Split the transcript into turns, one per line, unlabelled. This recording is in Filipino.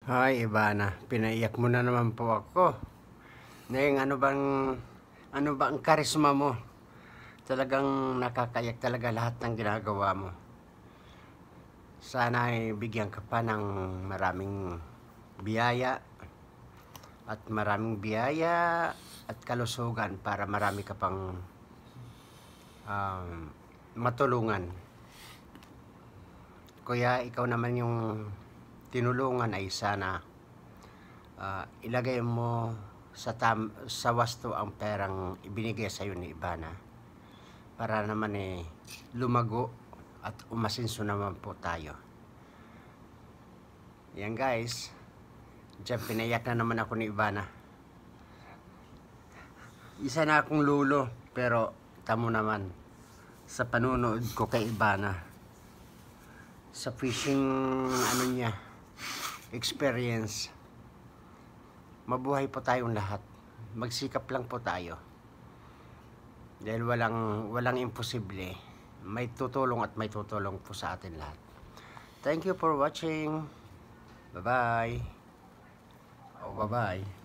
Hi, Ivana. Pinaiyak mo na naman po ako. Neng, ano ba ang karisma mo? Talagang nakakaiyak talaga lahat ng ginagawa mo. Sana ay bigyan ka pa ng maraming biyaya at kalusugan para marami ka pang matulungan. Kuya, ikaw naman yung tinulungan ay sana ilagay mo sa wasto ang perang ibinigay sa iyo ni Ivana para naman lumago at umasinso naman po tayo. Yan guys, diyan pinayak na naman ako ni Ivana. Isa na akong lulo, pero tamo naman sa panunood ko kay Ivana sa fishing niya experience. Mabuhay po tayong lahat. Magsikap lang po tayo. Dahil walang imposible. May tutulong at may tutulong po sa atin lahat. Thank you for watching. Bye-bye. Oh, bye-bye.